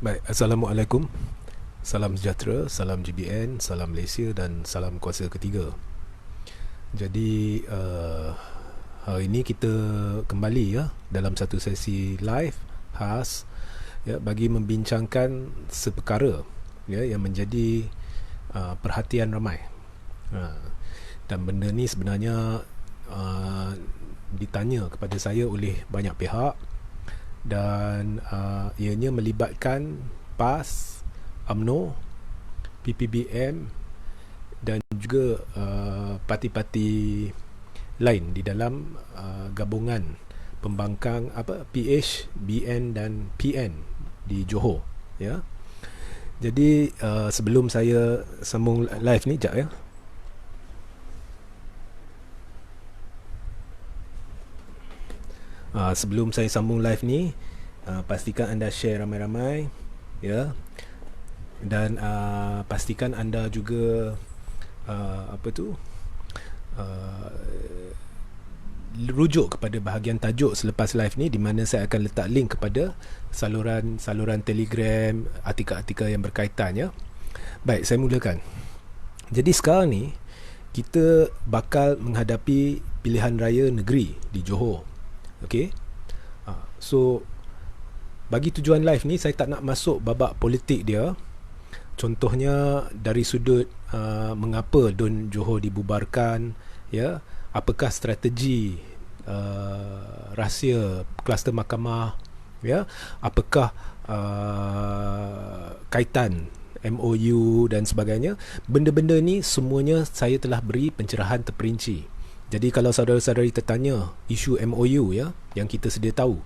Baik, Assalamualaikum. Salam sejahtera, salam GBN, salam Malaysia dan salam kuasa ketiga. Jadi hari ini kita kembali dalam satu sesi live khas bagi membincangkan seperkara yang menjadi perhatian ramai. Dan benda ni sebenarnya ditanya kepada saya oleh banyak pihak, dan ianya melibatkan PAS, UMNO, PPBM dan juga parti-parti lain di dalam gabungan pembangkang PH, BN dan PN di Johor, ya. Jadi sebelum saya sambung live ni, jap ya. Sebelum saya sambung live ni, pastikan anda share ramai-ramai, ya. Dan pastikan anda juga rujuk kepada bahagian tajuk selepas live ni, di mana saya akan letak link kepada saluran Telegram, artikel-artikel yang berkaitan, ya. Baik, saya mulakan. Jadi sekarang ni kita bakal menghadapi pilihan raya negeri di Johor. Okey. So bagi tujuan live ni saya tak nak masuk babak politik dia. Contohnya dari sudut mengapa Dun Johor dibubarkan, ya, apakah strategi rahsia kluster mahkamah, ya, apakah kaitan MOU dan sebagainya. Benda-benda ni semuanya saya telah beri pencerahan terperinci. Jadi kalau saudara-saudari tertanya isu MOU, ya, yang kita sedia tahu,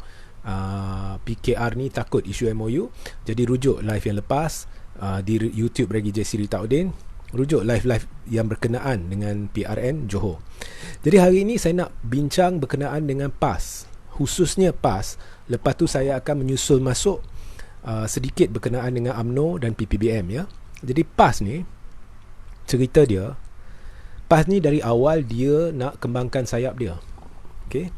PKR ni takut isu MOU, jadi rujuk live yang lepas di YouTube Regi J. Siri Taudin, rujuk live-live yang berkenaan dengan PRN Johor. Jadi hari ini saya nak bincang berkenaan dengan PAS, khususnya PAS. Lepas tu saya akan menyusul masuk sedikit berkenaan dengan UMNO dan PPBM, ya. Jadi PAS ni, cerita dia, PAS ni dari awal dia nak kembangkan sayap dia. Okey.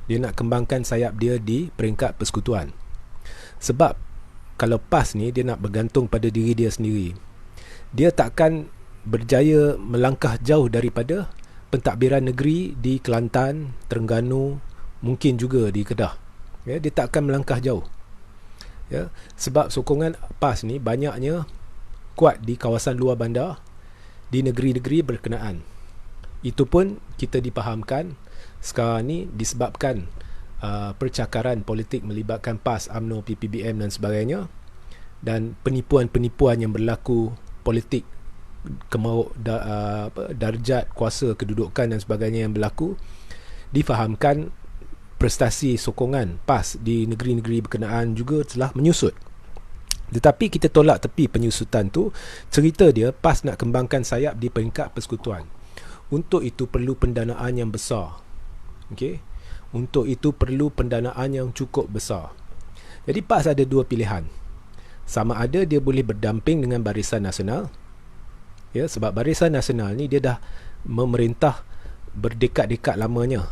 Dia nak kembangkan sayap dia di peringkat persekutuan. Sebab kalau PAS ni dia nak bergantung pada diri dia sendiri, dia takkan berjaya melangkah jauh daripada pentadbiran negeri di Kelantan, Terengganu, mungkin juga di Kedah. Ya, dia takkan melangkah jauh. Ya, sebab sokongan PAS ni banyaknya kuat di kawasan luar bandar, di negeri-negeri berkenaan. Itu pun kita dipahamkan sekarang ni disebabkan percakaran politik melibatkan PAS, UMNO, PPBM dan sebagainya, dan penipuan-penipuan yang berlaku politik, darjat, kuasa, kedudukan dan sebagainya yang berlaku. Difahamkan prestasi sokongan PAS di negeri-negeri berkenaan juga telah menyusut. Tetapi kita tolak tepi penyusutan tu. Cerita dia, PAS nak kembangkan sayap di peringkat persekutuan. Untuk itu perlu pendanaan yang besar. Okey. Untuk itu perlu pendanaan yang cukup besar. Jadi PAS ada dua pilihan. Sama ada dia boleh berdamping dengan Barisan Nasional. Ya, sebab Barisan Nasional ni dia dah memerintah berdekat-dekat lamanya,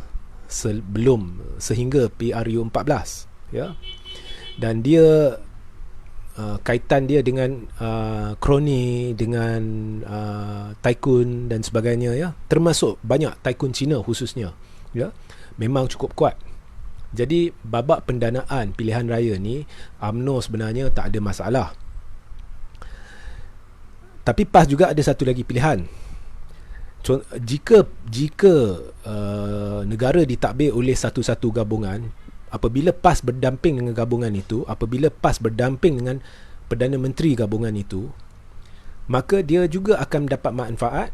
sehingga PRU 14, ya. Dan dia kaitan dia dengan kroni, dengan tycoon dan sebagainya, ya, termasuk banyak tycoon Cina khususnya, ya, memang cukup kuat. Jadi babak pendanaan pilihan raya ni UMNO sebenarnya tak ada masalah. Tapi PAS juga ada satu lagi pilihan. Jika negara ditadbir oleh satu-satu gabungan, apabila PAS berdamping dengan gabungan itu, apabila PAS berdamping dengan Perdana Menteri gabungan itu, maka dia juga akan mendapat manfaat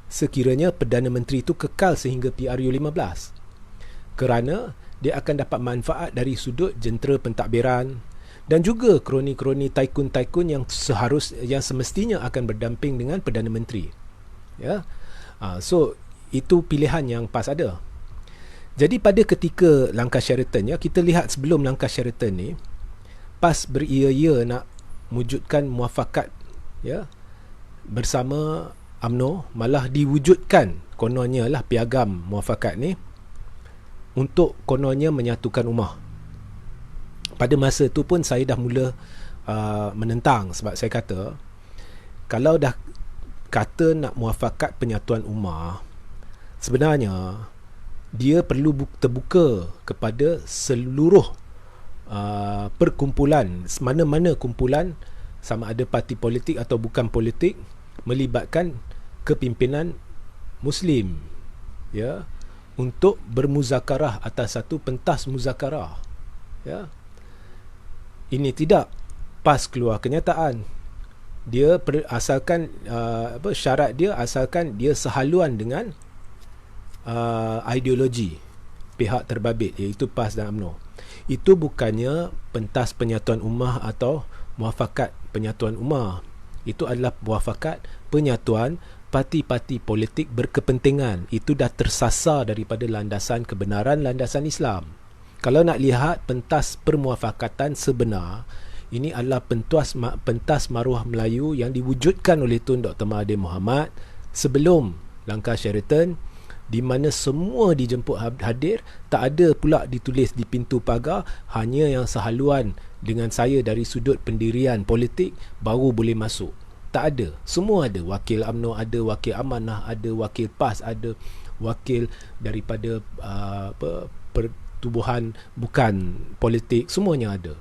sekiranya Perdana Menteri itu kekal sehingga PRU 15. Kerana dia akan dapat manfaat dari sudut jentera pentadbiran dan juga kroni-kroni tycoon-tycoon yang semestinya akan berdamping dengan Perdana Menteri. Ya. So itu pilihan yang PAS ada. Jadi pada ketika langkah Sheraton, ya, kita lihat sebelum langkah Sheraton ni, PAS beria-ia nak wujudkan muafakat, ya, bersama UMNO, malah diwujudkan kononnya lah piagam muafakat ni untuk kononnya menyatukan ummah. Pada masa tu pun saya dah mula menentang. Sebab saya kata, kalau dah kata nak muafakat penyatuan ummah, sebenarnya dia perlu terbuka kepada seluruh perkumpulan, mana-mana kumpulan, sama ada parti politik atau bukan politik, melibatkan kepimpinan Muslim, ya, untuk bermuzakarah atas satu pentas muzakarah, ya. Ini tidak PAS keluar kenyataan. Dia asalkan syarat dia asalkan dia sehaluan dengan ideologi pihak terbabit, iaitu PAS dan UMNO. Itu bukannya pentas penyatuan ummah atau muafakat penyatuan ummah. Itu adalah muafakat penyatuan parti-parti politik berkepentingan. Itu dah tersasar daripada landasan kebenaran, landasan Islam. Kalau nak lihat pentas permuafakatan sebenar, ini adalah pentas maruah Melayu yang diwujudkan oleh Tun Dr. Mahathir Mohamad sebelum langkah Sheraton, di mana semua dijemput hadir. Tak ada pula ditulis di pintu pagar, hanya yang sehaluan dengan saya dari sudut pendirian politik baru boleh masuk. Tak ada. Semua ada. Wakil UMNO ada, wakil Amanah ada, wakil PAS ada, wakil daripada pertubuhan bukan politik, semuanya ada.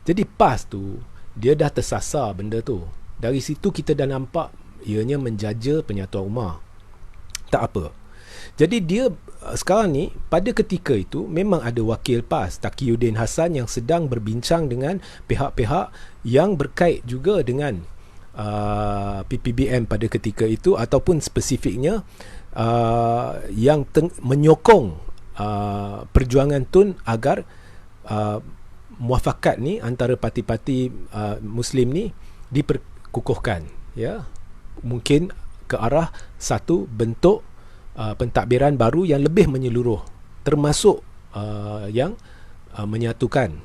Jadi PAS tu, dia dah tersasar benda tu. Dari situ kita dah nampak ianya menjaja penyatuan ummah. Tak apa. Jadi dia sekarang ni, pada ketika itu memang ada wakil PAS Taqiyuddin Hassan yang sedang berbincang dengan pihak-pihak yang berkait juga dengan PPBM pada ketika itu, ataupun spesifiknya yang menyokong perjuangan Tun agar muafakat ni antara parti-parti Muslim ni diperkukuhkan, ya. Mungkin ke arah satu bentuk pentadbiran baru yang lebih menyeluruh, termasuk yang menyatukan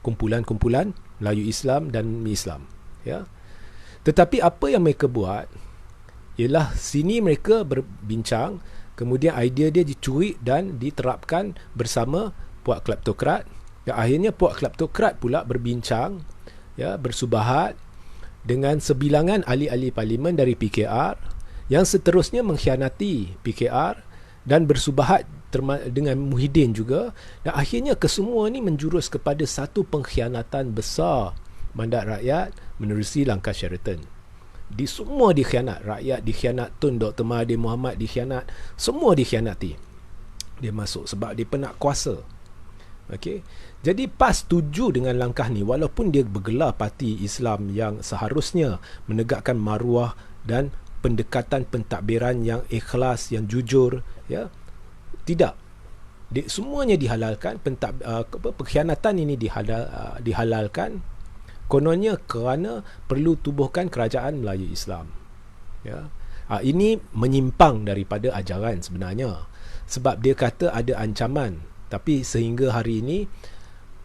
kumpulan-kumpulan Melayu Islam dan Islam, ya. Tetapi apa yang mereka buat ialah sini mereka berbincang, kemudian idea dia dicuri dan diterapkan bersama puak kleptokrat. Ya, akhirnya puak kleptokrat pula berbincang, ya, bersubahat dengan sebilangan ahli-ahli parlimen dari PKR yang seterusnya mengkhianati PKR dan bersubahat dengan Muhyiddin juga, dan akhirnya kesemua ni menjurus kepada satu pengkhianatan besar mandat rakyat menerusi langkah Sheraton. Semua dikhianat, rakyat dikhianat, Tun Dr. Mahathir Mohamad dikhianat, semua dikhianati. Dia masuk sebab dia penat kuasa. Okey. Jadi PAS setuju dengan langkah ni, walaupun dia bergelar parti Islam yang seharusnya menegakkan maruah dan pendekatan pentadbiran yang ikhlas, yang jujur, ya. Tidak. Semuanya dihalalkan, pengkhianatan ini dihalalkan kononnya kerana perlu tubuhkan kerajaan Melayu Islam, ya. Ini menyimpang daripada ajaran sebenarnya, sebab dia kata ada ancaman, tapi sehingga hari ini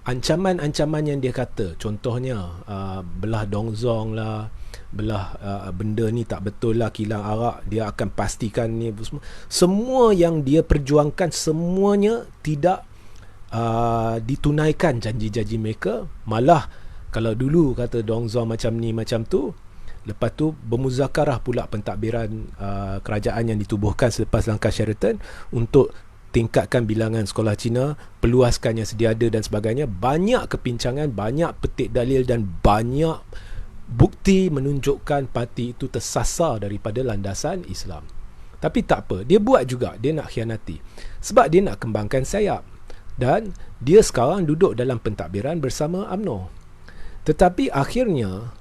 ancaman-ancaman yang dia kata, contohnya belah dongzong lah, belah benda ni tak betul lah, kilang arak dia akan pastikan ni semua yang dia perjuangkan, semuanya tidak ditunaikan janji-janji mereka. Malah kalau dulu kata dongzong macam ni macam tu, lepas tu bermuzakarah pula pentadbiran kerajaan yang ditubuhkan selepas langkah Sheraton untuk tingkatkan bilangan sekolah Cina, peluaskan yang sedia ada dan sebagainya. Banyak kepincangan, banyak petik dalil dan banyak bukti menunjukkan parti itu tersasar daripada landasan Islam. Tapi tak apa, dia buat juga, dia nak khianati sebab dia nak kembangkan sayap, dan dia sekarang duduk dalam pentadbiran bersama UMNO. Tetapi akhirnya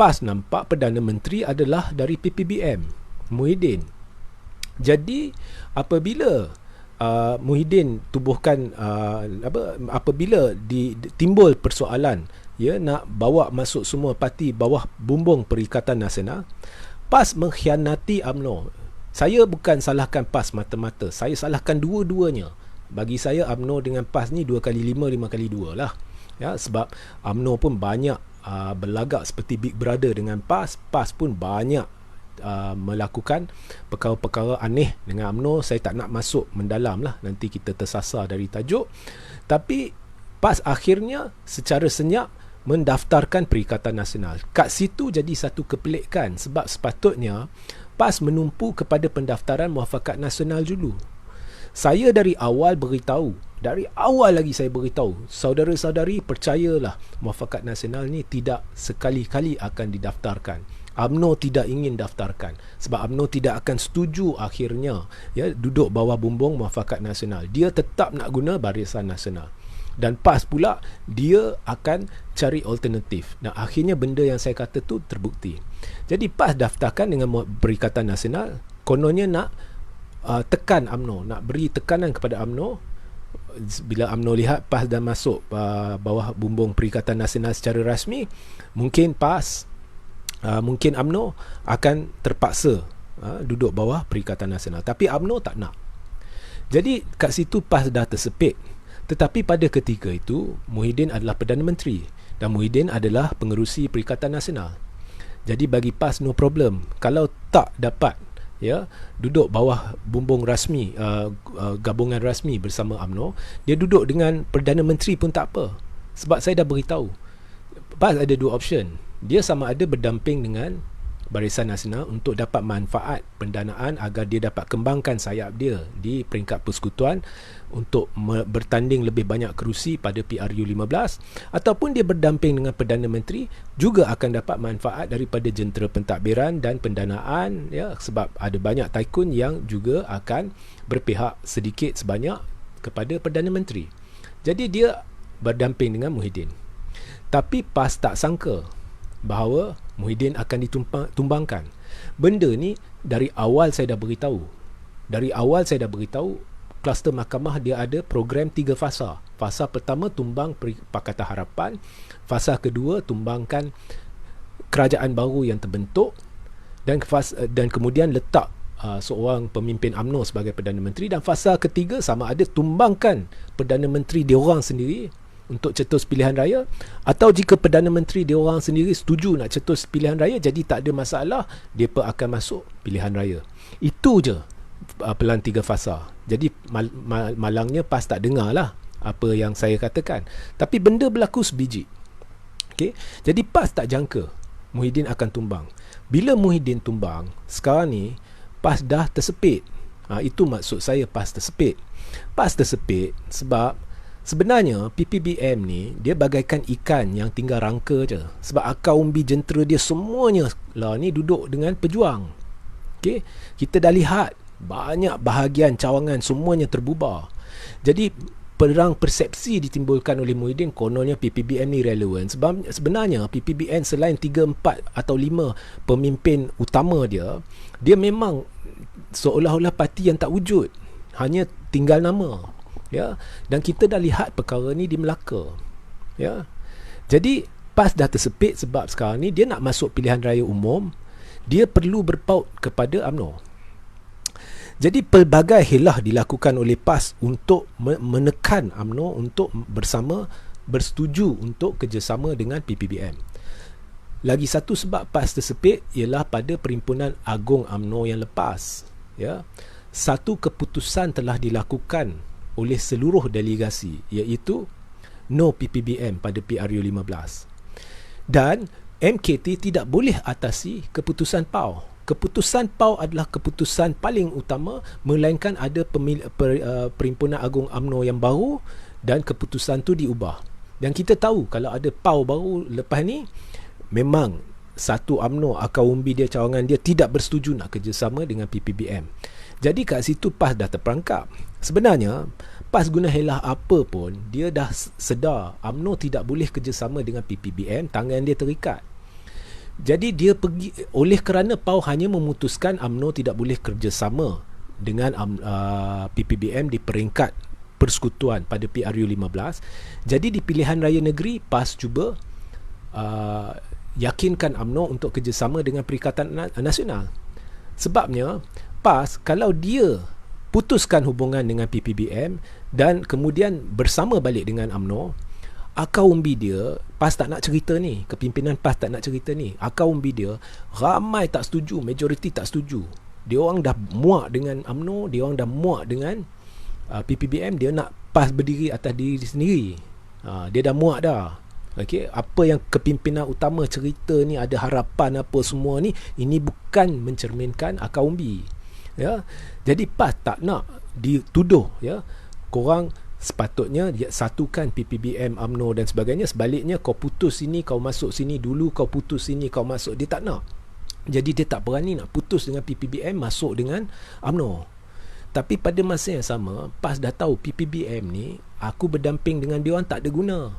PAS nampak Perdana Menteri adalah dari PPBM, Muhyiddin. Jadi apabila Muhyiddin tubuhkan apabila timbul persoalan, ya, nak bawa masuk semua parti bawah bumbung Perikatan Nasional, PAS mengkhianati UMNO. Saya bukan salahkan PAS mata-mata, saya salahkan dua-duanya. Bagi saya UMNO dengan PAS ni 2 kali 5, 5 kali 2 lah, ya, sebab UMNO pun banyak berlagak seperti Big Brother dengan PAS. PAS pun banyak melakukan perkara-perkara aneh dengan UMNO. Saya tak nak masuk mendalam lah, nanti kita tersasar dari tajuk. Tapi PAS akhirnya secara senyap mendaftarkan Perikatan Nasional. Kat situ jadi satu kepelikan, sebab sepatutnya PAS menumpu kepada pendaftaran Muafakat Nasional dulu. Saya dari awal beritahu, dari awal lagi saya beritahu, saudara-saudari percayalah, Muafakat Nasional ni tidak sekali-kali akan didaftarkan. UMNO tidak ingin daftarkan sebab UMNO tidak akan setuju akhirnya duduk bawah bumbung Muafakat Nasional. Dia tetap nak guna Barisan Nasional. Dan PAS pula dia akan cari alternatif. Dan akhirnya benda yang saya kata tu terbukti. Jadi PAS daftarkan dengan Perikatan Nasional, kononnya nak tekan UMNO, nak beri tekanan kepada UMNO. Bila UMNO lihat PAS dah masuk bawah bumbung Perikatan Nasional secara rasmi, mungkin PAS, mungkin UMNO akan terpaksa duduk bawah Perikatan Nasional. Tapi UMNO tak nak. Jadi kat situ PAS dah tersepit. Tetapi pada ketika itu Muhyiddin adalah Perdana Menteri dan Muhyiddin adalah pengerusi Perikatan Nasional. Jadi bagi PAS no problem kalau tak dapat duduk bawah bumbung rasmi, gabungan rasmi bersama UMNO, dia duduk dengan Perdana Menteri pun tak apa. Sebab saya dah beritahu, PAS ada dua option. Dia sama ada berdamping dengan Barisan Nasional untuk dapat manfaat pendanaan agar dia dapat kembangkan sayap dia di peringkat persekutuan untuk bertanding lebih banyak kerusi pada PRU15, ataupun dia berdamping dengan Perdana Menteri juga akan dapat manfaat daripada jentera pentadbiran dan pendanaan, sebab ada banyak tycoon yang juga akan berpihak sedikit sebanyak kepada Perdana Menteri. Jadi dia berdamping dengan Muhyiddin. Tapi PAS tak sangka bahawa Muhyiddin akan ditumbangkan. Benda ni dari awal saya dah beritahu. Kluster mahkamah dia ada program 3 fasa. Fasa pertama tumbang Pakatan Harapan, fasa kedua tumbangkan kerajaan baru yang terbentuk, dan kemudian letak seorang pemimpin UMNO sebagai Perdana Menteri, dan fasa ketiga sama ada tumbangkan Perdana Menteri diorang sendiri untuk cetus pilihan raya, atau jika Perdana Menteri diorang sendiri setuju nak cetus pilihan raya, jadi tak ada masalah, mereka akan masuk pilihan raya. Itu je pelan 3 fasa. Jadi malangnya PAS tak dengar lah apa yang saya katakan, tapi benda berlaku sebiji. Okay? Jadi PAS tak jangka Muhyiddin akan tumbang. Bila Muhyiddin tumbang, sekarang ni PAS dah tersepit. Itu maksud saya PAS tersepit. PAS tersepit sebab sebenarnya PPBM ni dia bagaikan ikan yang tinggal rangka je. Sebab akar umbi jentera dia semuanya lah ni duduk dengan pejuang. Okay? Kita dah lihat banyak bahagian cawangan semuanya terbubar. Jadi perang persepsi ditimbulkan oleh Muhyiddin, kononnya PPBM ni relevan. Sebab sebenarnya PPBM selain 3, 4 atau 5 pemimpin utama dia memang seolah-olah parti yang tak wujud, hanya tinggal nama. Dan kita dah lihat perkara ni di Melaka. Jadi PAS dah tersepit sebab sekarang ni dia nak masuk pilihan raya umum, dia perlu berpaut kepada UMNO. Jadi pelbagai hilah dilakukan oleh PAS untuk menekan UMNO untuk bersetuju untuk kerjasama dengan PPBM. Lagi satu sebab PAS tersepit ialah pada Perhimpunan Agung UMNO yang lepas. Satu keputusan telah dilakukan oleh seluruh delegasi, iaitu no PPBM pada PRU15. Dan MKT tidak boleh atasi keputusan PAU. Keputusan PAU adalah keputusan paling utama, melainkan ada Perhimpunan Agung UMNO yang baru dan keputusan tu diubah. Dan kita tahu kalau ada PAU baru lepas ni, memang satu UMNO akar umbi dia, cawangan dia tidak bersetuju nak kerjasama dengan PPBM. Jadi kat situ PAS dah terperangkap. Sebenarnya PAS guna helah apa pun, dia dah sedar UMNO tidak boleh kerjasama dengan PPBM, tangan dia terikat. Jadi dia pergi, oleh kerana PAU hanya memutuskan UMNO tidak boleh kerjasama dengan PPBM di peringkat persekutuan pada PRU15. Jadi di pilihan raya negeri, PAS cuba yakinkan UMNO untuk kerjasama dengan Perikatan Nasional. Sebabnya PAS kalau dia putuskan hubungan dengan PPBM dan kemudian bersama balik dengan UMNO, akar umbi dia, PAS tak nak cerita ni, kepimpinan PAS tak nak cerita ni, akar umbi dia ramai tak setuju, majoriti tak setuju. Dia orang dah muak dengan UMNO, dia orang dah muak dengan PPBM, dia nak PAS berdiri atas diri sendiri. Dia dah muak dah. Okey, apa yang kepimpinan utama cerita ni, ada harapan apa semua ni, ini bukan mencerminkan akar umbi. Ya. Jadi PAS tak nak dituduh, ya, korang sepatutnya satukan PPBM, UMNO dan sebagainya. Sebaliknya kau putus sini, kau masuk sini, dulu kau putus sini, kau masuk. Dia tak nak. Jadi dia tak berani nak putus dengan PPBM, masuk dengan UMNO. Tapi pada masa yang sama, PAS dah tahu PPBM ni, aku berdamping dengan dia orang tak ada guna.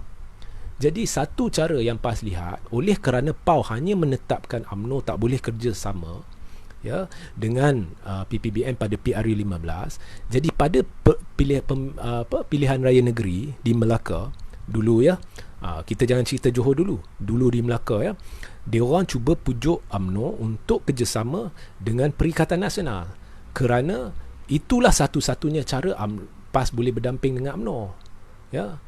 Jadi satu cara yang PAS lihat, oleh kerana PAU hanya menetapkan UMNO tak boleh kerjasama, ya, dengan PPBM pada PRU 15. Jadi pada pilihan raya negeri di Melaka dulu, ya, kita jangan cerita Johor dulu di Melaka, ya, dia orang cuba pujuk UMNO untuk kerjasama dengan Perikatan Nasional, kerana itulah satu-satunya cara PAS boleh berdamping dengan UMNO, ya.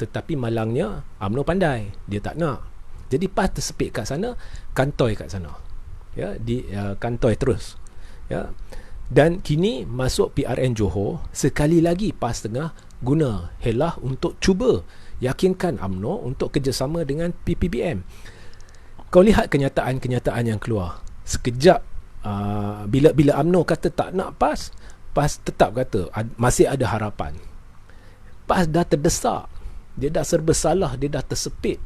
Tetapi malangnya UMNO pandai, dia tak nak. Jadi PAS tersepit kat sana, kantoi kat sana, ya, kantoi terus, ya. Dan kini masuk PRN Johor, sekali lagi PAS tengah guna helah untuk cuba yakinkan UMNO untuk kerjasama dengan PPBM. Kau lihat kenyataan-kenyataan yang keluar sekejap. Bila UMNO kata tak nak PAS tetap kata masih ada harapan. PAS dah terdesak, dia dah serba salah, dia dah tersepit.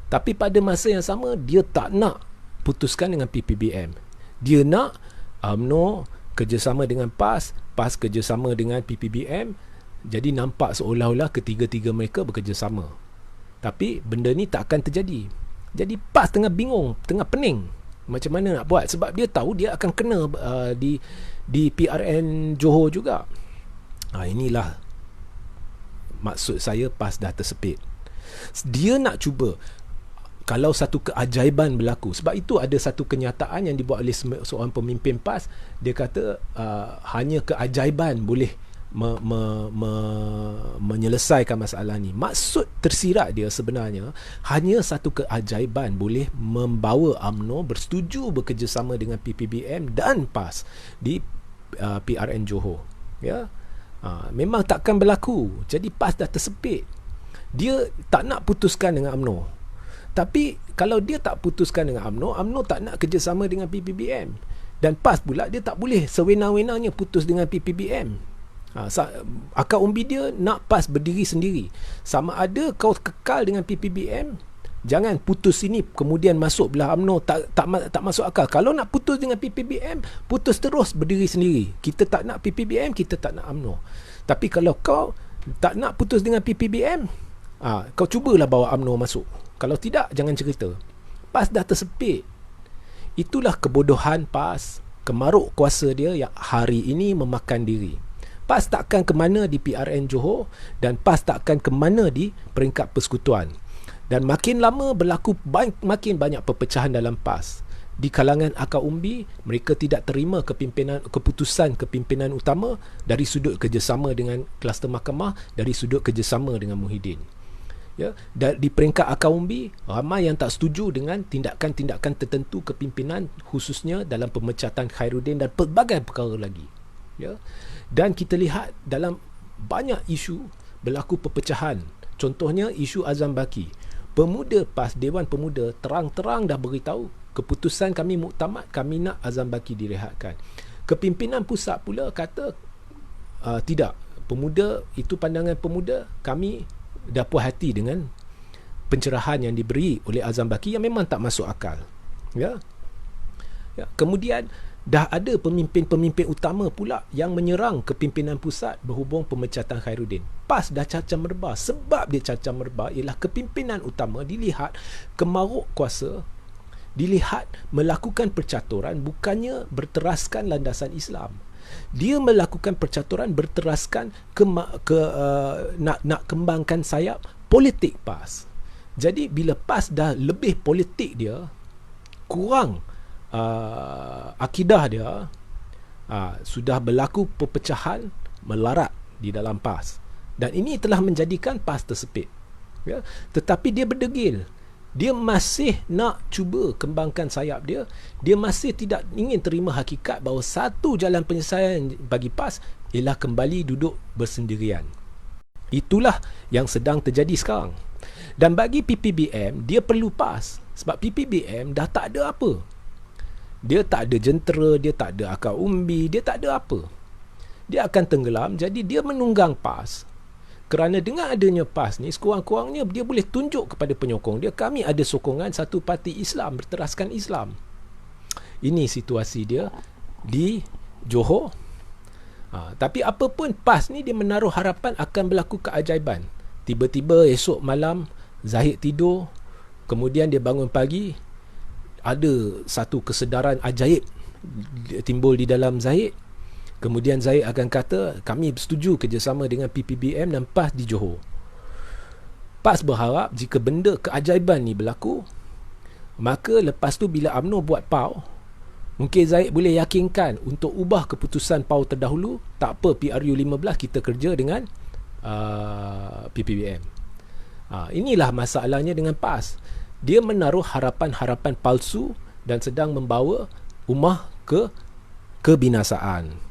Tapi pada masa yang sama, dia tak nak putuskan dengan PPBM. Dia nak UMNO kerjasama dengan PAS kerjasama dengan PPBM. Jadi nampak seolah-olah ketiga-tiga mereka bekerjasama. Tapi benda ni tak akan terjadi. Jadi PAS tengah bingung, tengah pening macam mana nak buat, sebab dia tahu dia akan kena di PRN Johor juga. Inilah maksud saya, PAS dah tersepit. Dia nak cuba, kalau satu keajaiban berlaku, sebab itu ada satu kenyataan yang dibuat oleh seorang pemimpin PAS. Dia kata hanya keajaiban boleh menyelesaikan masalah ni. Maksud tersirat dia sebenarnya, hanya satu keajaiban boleh membawa UMNO bersetuju bekerjasama dengan PPBM dan PAS di PRN Johor, ya. Memang takkan berlaku. Jadi PAS dah tersepit. Dia tak nak putuskan dengan UMNO. Tapi kalau dia tak putuskan dengan UMNO, UMNO tak nak kerjasama dengan PPBM. Dan PAS pula dia tak boleh sewenang-wenangnya putus dengan PPBM. Akar umbi dia nak PAS berdiri sendiri. Sama ada kau kekal dengan PPBM, jangan putus sini kemudian masuk belah UMNO, tak masuk akal. Kalau nak putus dengan PPBM, putus terus berdiri sendiri. Kita tak nak PPBM, kita tak nak UMNO. Tapi kalau kau tak nak putus dengan PPBM, kau cubalah bawa UMNO masuk. Kalau tidak, jangan cerita. PAS dah tersepit. Itulah kebodohan PAS, kemaruk kuasa dia yang hari ini memakan diri. PAS takkan ke mana di PRN Johor, dan PAS takkan ke mana di peringkat persekutuan. Dan makin lama berlaku makin banyak perpecahan dalam PAS. Di kalangan akar umbi, mereka tidak terima keputusan kepimpinan utama dari sudut kerjasama dengan kluster mahkamah, dari sudut kerjasama dengan Muhyiddin. Ya, dan di peringkat akar umbi, ramai yang tak setuju dengan tindakan-tindakan tertentu kepimpinan, khususnya dalam pemecatan Khairuddin dan pelbagai perkara lagi. Ya. Dan kita lihat dalam banyak isu berlaku perpecahan. Contohnya isu Azam Baki. Pemuda PAS, Dewan Pemuda terang-terang dah beritahu keputusan kami muktamad, kami nak Azam Baki direhatkan. Kepimpinan pusat pula kata tidak, pemuda itu pandangan pemuda, kami dah puas hati dengan pencerahan yang diberi oleh Azam Baki yang memang tak masuk akal. Ya. Kemudian dah ada pemimpin-pemimpin utama pula yang menyerang kepimpinan pusat berhubung pemecatan Khairuddin. PAS dah cacam merbah. Sebab dia cacam merbah ialah kepimpinan utama dilihat kemaruk kuasa, dilihat melakukan percaturan bukannya berteraskan landasan Islam. Dia melakukan percaturan berteraskan nak kembangkan sayap politik PAS. Jadi bila PAS dah lebih politik dia, kurang akidah dia, sudah berlaku perpecahan melarat di dalam PAS. Dan ini telah menjadikan PAS tersepit. Ya? Tetapi dia berdegil. Dia masih nak cuba kembangkan sayap dia. Dia masih tidak ingin terima hakikat bahawa satu jalan penyelesaian bagi PAS ialah kembali duduk bersendirian. Itulah yang sedang terjadi sekarang. Dan bagi PPBM, dia perlu PAS. Sebab PPBM dah tak ada apa. Dia tak ada jentera, dia tak ada akar umbi, dia tak ada apa. Dia akan tenggelam, jadi dia menunggang PAS. Kerana dengan adanya PAS ni, sekurang-kurangnya dia boleh tunjuk kepada penyokong dia, kami ada sokongan satu parti Islam, berteraskan Islam. Ini situasi dia di Johor. Tapi apapun PAS ni, dia menaruh harapan akan berlaku keajaiban. Tiba-tiba esok malam Zahid tidur, kemudian dia bangun pagi, ada satu kesedaran ajaib timbul di dalam Zahid. Kemudian Zahid akan kata, kami setuju kerjasama dengan PPBM dan PAS di Johor. PAS berharap jika benda keajaiban ni berlaku, maka lepas tu bila UMNO buat PAU, mungkin Zahid boleh yakinkan untuk ubah keputusan PAU terdahulu. Tak apa, PRU 15 kita kerja dengan PPBM. Inilah masalahnya dengan PAS. Dia menaruh harapan-harapan palsu dan sedang membawa ummah ke kebinasaan.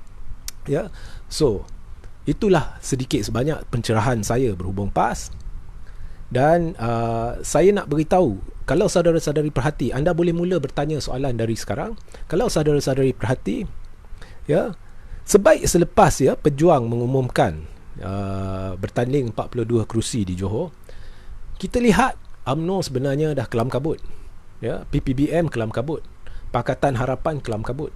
Ya. So, itulah sedikit sebanyak pencerahan saya berhubung PAS. Dan saya nak beritahu, kalau saudara-saudari perhati, anda boleh mula bertanya soalan dari sekarang. Kalau saudara-saudari perhati, ya, sebaik selepas ya Pejuang mengumumkan bertanding 42 kerusi di Johor, kita lihat UMNO sebenarnya dah kelam kabut, ya, PPBM kelam kabut, Pakatan Harapan kelam kabut.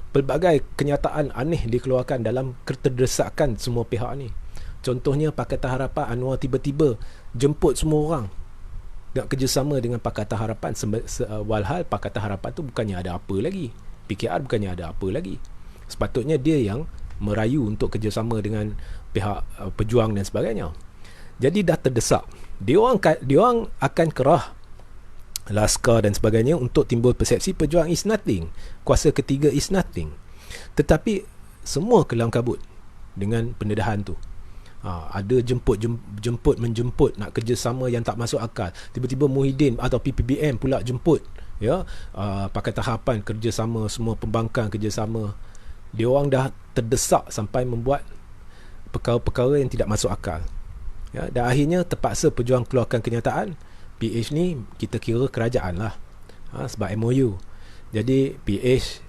Pelbagai kenyataan aneh dikeluarkan dalam keterdesakan semua pihak ni. Contohnya Pakatan Harapan, Anwar tiba-tiba jemput semua orang nak kerjasama dengan Pakatan Harapan, walhal Pakatan Harapan tu bukannya ada apa lagi, PKR bukannya ada apa lagi. Sepatutnya dia yang merayu untuk kerjasama dengan pihak Pejuang dan sebagainya. Jadi dah terdesak. Dia orang akan kerah Laskar dan sebagainya untuk timbul persepsi Pejuang is nothing, kuasa ketiga is nothing. Tetapi semua kelam kabut dengan pendedahan tu. Ada jemput menjemput nak kerjasama yang tak masuk akal. Tiba-tiba Muhyiddin atau PPBM pula jemput, ya, Pakatan Harapan kerjasama, semua pembangkang kerjasama. Dia orang dah terdesak sampai membuat perkara-perkara yang tidak masuk akal. Ya, dan akhirnya terpaksa Pejuang keluarkan kenyataan, PH ni kita kira kerajaan lah, sebab MOU. Jadi PH,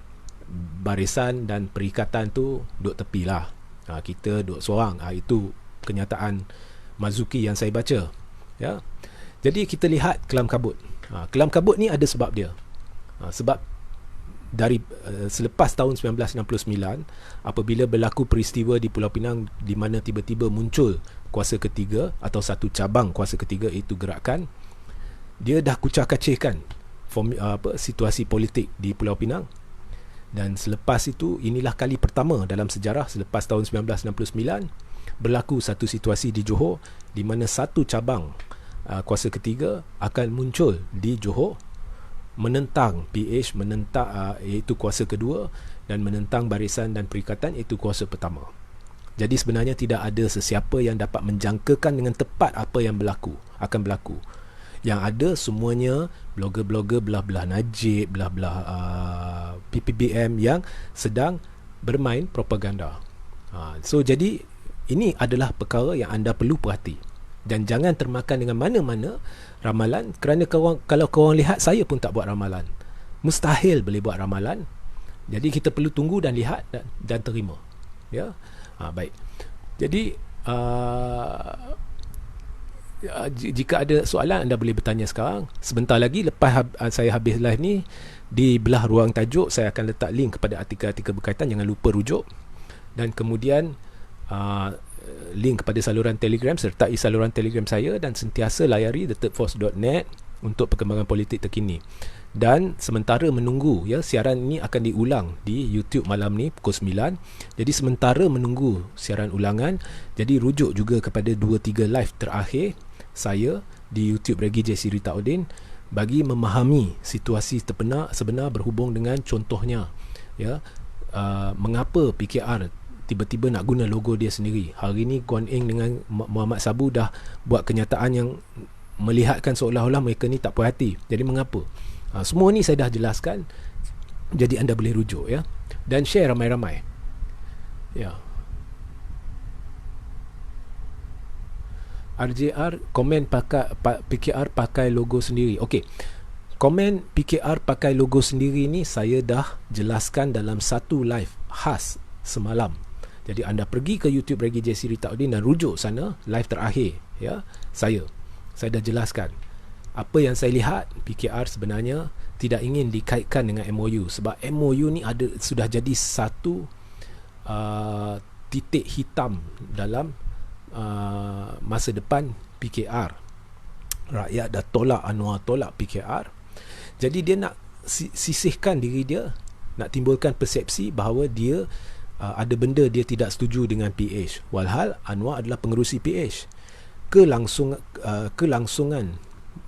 barisan dan perikatan tu duduk tepi lah, kita duduk seorang. Itu kenyataan Mazuki yang saya baca, ya. Jadi kita lihat kelam kabut. Kelam kabut ni ada sebab dia. Sebab dari selepas tahun 1969, apabila berlaku peristiwa di Pulau Pinang di mana tiba-tiba muncul kuasa ketiga atau satu cabang kuasa ketiga, iaitu gerakan, dia dah kucak-kacihkan situasi politik di Pulau Pinang. Dan selepas itu, inilah kali pertama dalam sejarah selepas tahun 1969 berlaku satu situasi di Johor di mana satu cabang kuasa ketiga akan muncul di Johor, menentang PH, menentang iaitu kuasa kedua, dan menentang barisan dan perikatan iaitu kuasa pertama. Jadi sebenarnya tidak ada sesiapa yang dapat menjangkakan dengan tepat apa yang akan berlaku. Yang ada semuanya blogger-blogger belah-belah Najib, belah-belah PPBM yang sedang bermain propaganda. So jadi ini adalah perkara yang anda perlu perhati. Dan jangan termakan dengan mana-mana ramalan, kerana kalau korang lihat, saya pun tak buat ramalan. Mustahil boleh buat ramalan. Jadi kita perlu tunggu dan lihat dan terima. Ya, baik. Jadi jika ada soalan, anda boleh bertanya sekarang. Sebentar lagi lepas saya habis live ni, di belah ruang tajuk saya akan letak link kepada artikel-artikel berkaitan. Jangan lupa rujuk. Dan kemudian link kepada saluran Telegram, sertai saluran Telegram saya, dan sentiasa layari thethirdforce.net untuk perkembangan politik terkini. Dan sementara menunggu, ya, siaran ini akan diulang di YouTube malam ni pukul 9. Jadi sementara menunggu siaran ulangan, jadi rujuk juga kepada 2-3 live terakhir saya di YouTube Regi J. Siritaudin bagi memahami situasi sebenar berhubung dengan contohnya, ya, mengapa PKR tiba-tiba nak guna logo dia sendiri. Hari ni Kuan Ing dengan Muhammad Sabu dah buat kenyataan yang melihatkan seolah-olah mereka ni tak puas hati. Jadi mengapa? Semua ni saya dah jelaskan. Jadi anda boleh rujuk, ya, dan share ramai-ramai. Ya. RJR komen PKR pakai logo sendiri. Okey, komen PKR pakai logo sendiri ni saya dah jelaskan dalam satu live khas semalam. Jadi anda pergi ke YouTube Reggie J. Ritaudin dan rujuk sana live terakhir, ya. Saya dah jelaskan apa yang saya lihat. PKR sebenarnya tidak ingin dikaitkan dengan MOU, sebab MOU ni sudah jadi satu titik hitam dalam masa depan PKR. Rakyat dah tolak Anwar, tolak PKR. Jadi dia nak sisihkan diri dia, nak timbulkan persepsi bahawa dia ada benda dia tidak setuju dengan PH. Walhal Anwar adalah pengerusi PH. Kelangsungan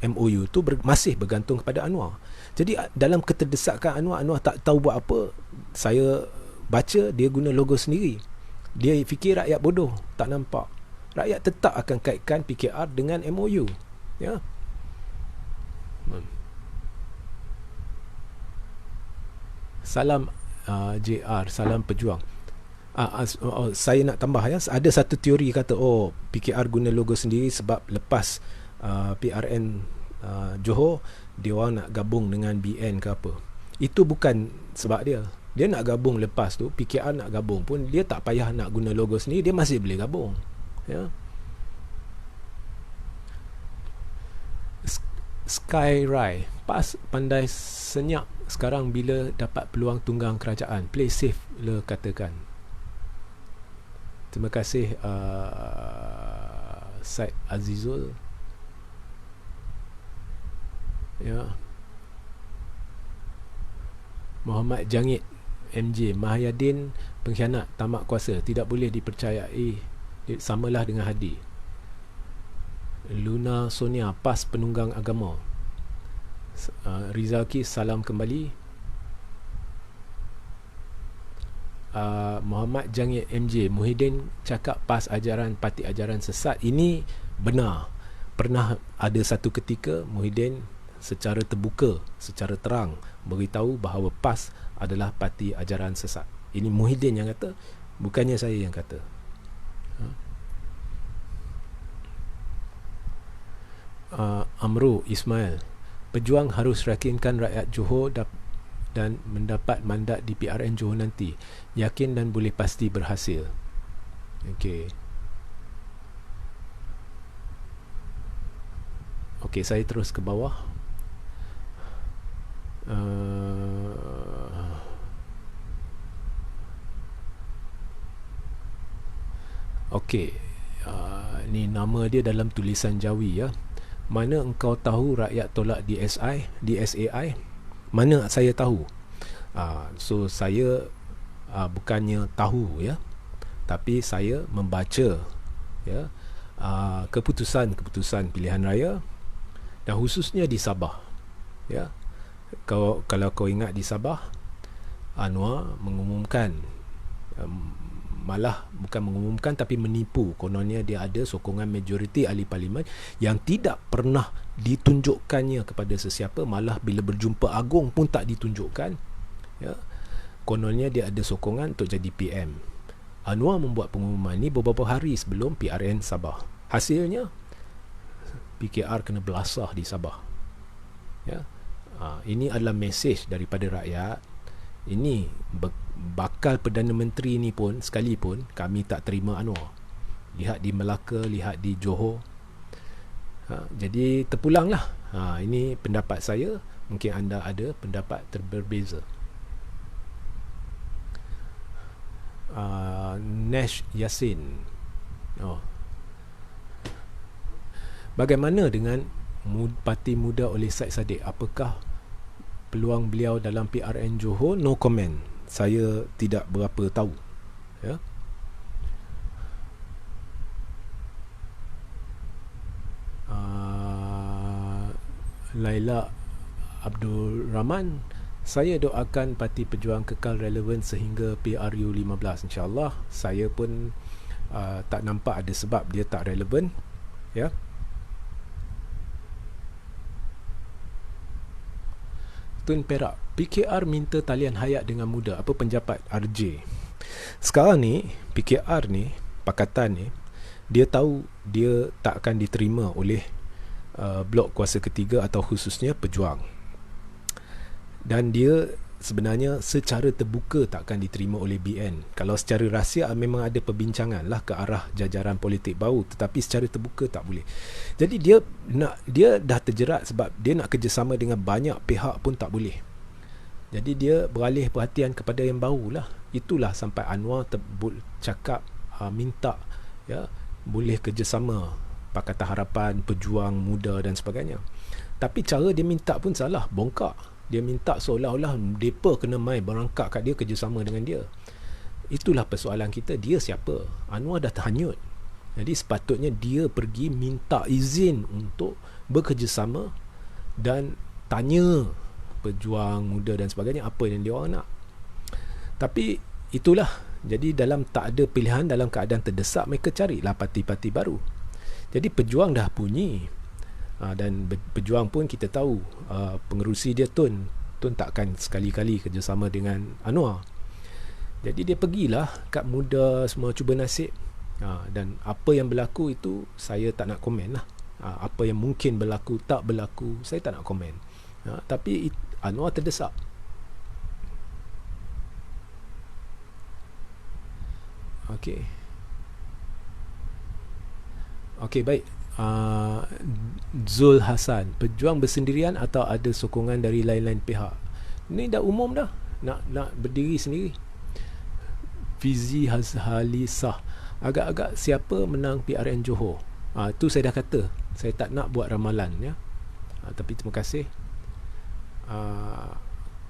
MOU tu masih bergantung kepada Anwar. Jadi dalam keterdesakan Anwar tak tahu buat apa. Saya baca dia guna logo sendiri. Dia fikir rakyat bodoh, tak nampak. Rakyat tetap akan kaitkan PKR dengan MOU, ya. Salam JR, salam pejuang. Saya nak tambah, ya. Ada satu teori kata PKR guna logo sendiri sebab lepas PRN Johor dia orang nak gabung dengan BN ke apa. Itu bukan sebab dia nak gabung. Lepas tu PKR nak gabung pun dia tak payah nak guna logo sendiri, dia masih boleh gabung, ya. Skyrai, PAS pandai senyap sekarang bila dapat peluang tunggang kerajaan. Play safe le katakan. Terima kasih Said Azizul, ya. Muhammad Jangit MJ, Mahyadin pengkhianat, tamak kuasa, tidak boleh dipercayai, samalah dengan Hadi. Luna Sonia, PAS penunggang agama. Rizalki, salam kembali. Muhammad Jangit MJ, Muhyiddin cakap PAS ajaran parti ajaran sesat. Ini benar. Pernah ada satu ketika Muhyiddin secara terbuka, secara terang beritahu bahawa PAS adalah parti ajaran sesat. Ini Muhyiddin yang kata, bukannya saya yang kata. Amru Ismail, pejuang harus yakinkan rakyat Johor dan mendapat mandat di PRN Johor nanti. Yakin dan boleh pasti berhasil. Okey, saya terus ke bawah. Ni nama dia dalam tulisan Jawi, ya. Mana engkau tahu rakyat tolak DSAI? Mana saya tahu? So saya bukannya tahu, ya, tapi saya membaca, ya, keputusan pilihan raya, dan khususnya di Sabah, ya. Kalau kau ingat di Sabah, Anwar mengumumkan, malah bukan mengumumkan tapi menipu. Kononnya dia ada sokongan majoriti ahli parlimen yang tidak pernah ditunjukkannya kepada sesiapa, malah bila berjumpa agung pun tak ditunjukkan, ya. Kononnya dia ada sokongan untuk jadi PM. Anwar membuat pengumuman ni beberapa hari sebelum PRN Sabah. Hasilnya PKR kena belasah di Sabah, ya. Ini adalah mesej daripada rakyat. Ini bakal Perdana Menteri ni pun sekalipun kami tak terima Anwar. Lihat di Melaka, lihat di Johor. Jadi terpulanglah. Ini pendapat saya. Mungkin anda ada pendapat berbeza. Nash Yasin, bagaimana dengan Parti Muda oleh Said Saddiq? Apakah peluang beliau dalam PRN Johor? No comment. Saya tidak berapa tahu, ya. Laila Abdul Rahman, saya doakan Parti Pejuang kekal relevan sehingga PRU 15. InsyaAllah. Saya pun tak nampak ada sebab dia tak relevan, ya. Tun Perak, PKR minta talian hayat dengan muda. Apa pendapat RJ? Sekarang ni PKR ni, pakatan ni, dia tahu dia tak akan diterima oleh blok kuasa ketiga atau khususnya Pejuang, dan dia sebenarnya secara terbuka tak akan diterima oleh BN. Kalau secara rahsia memang ada perbincangan lah ke arah jajaran politik baru, tetapi secara terbuka tak boleh. Jadi dia dah terjerat sebab dia nak kerjasama dengan banyak pihak pun tak boleh. Jadi dia beralih perhatian kepada yang baru lah. Itulah sampai Anwar cakap minta ya boleh kerjasama Pakatan Harapan, Pejuang Muda dan sebagainya. Tapi cara dia minta pun salah, bongkak. Dia minta seolah-olah mereka kena mai berangkat kat dia kerjasama dengan dia. Itulah persoalan kita, dia siapa? Anwar dah terhanyut. Jadi sepatutnya dia pergi minta izin untuk bekerjasama dan tanya Pejuang Muda dan sebagainya apa yang dia orang nak. Tapi itulah, jadi dalam tak ada pilihan, dalam keadaan terdesak, mereka carilah parti-parti baru. Jadi Pejuang dah bunyi, dan Pejuang pun kita tahu pengerusi dia Tun takkan sekali-kali kerjasama dengan Anwar. Jadi dia pergilah kat Muda semua cuba nasib, dan apa yang berlaku itu saya tak nak komen lah. Apa yang mungkin berlaku, tak berlaku, saya tak nak komen. Tapi Anwar terdesak. Okey, baik. Zul Hasan, Pejuang bersendirian atau ada sokongan dari lain-lain pihak? Ni dah umum dah, nak berdiri sendiri. Fizi Halisah, agak-agak siapa menang PRN Johor? Tu saya dah kata, saya tak nak buat ramalan ya. Tapi terima kasih.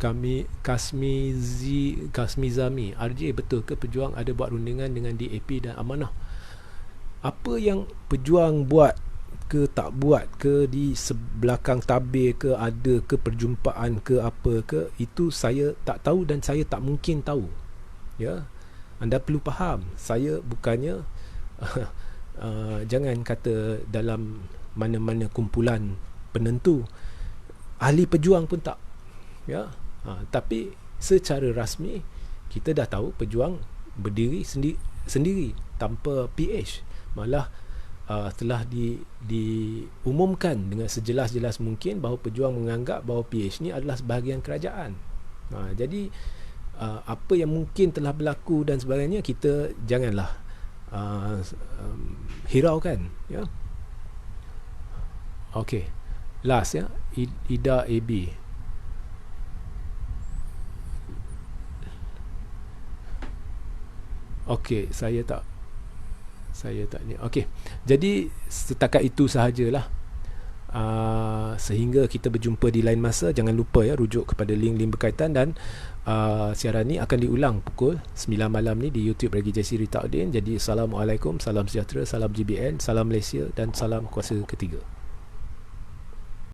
Kasmi Zami, RJ, betul ke Pejuang ada buat rundingan dengan DAP dan Amanah? Apa yang Pejuang buat ke tak buat ke, di sebelakang tabir ke, ada ke perjumpaan ke apa ke, itu saya tak tahu dan saya tak mungkin tahu ya. Anda perlu faham, saya bukannya jangan kata dalam mana-mana kumpulan penentu, ahli Pejuang pun tak ya. Tapi secara rasmi kita dah tahu Pejuang berdiri sendiri tanpa PH. Malah telah diumumkan dengan sejelas-jelas mungkin bahawa Pejuang menganggap bahawa PH ni adalah sebahagian kerajaan. Jadi apa yang mungkin telah berlaku dan sebagainya, kita janganlah hiraukan ya. Okey, last ya, Ida AB. Okey, saya tak ni. Okey, jadi setakat itu sahajalah. Sehingga kita berjumpa di lain masa. Jangan lupa ya, rujuk kepada link-link berkaitan. Dan siaran ni akan diulang pukul 9 malam ni di YouTube Regi JC Rita Udin. Jadi Assalamualaikum, salam sejahtera, salam GBN, salam Malaysia dan salam kuasa ketiga.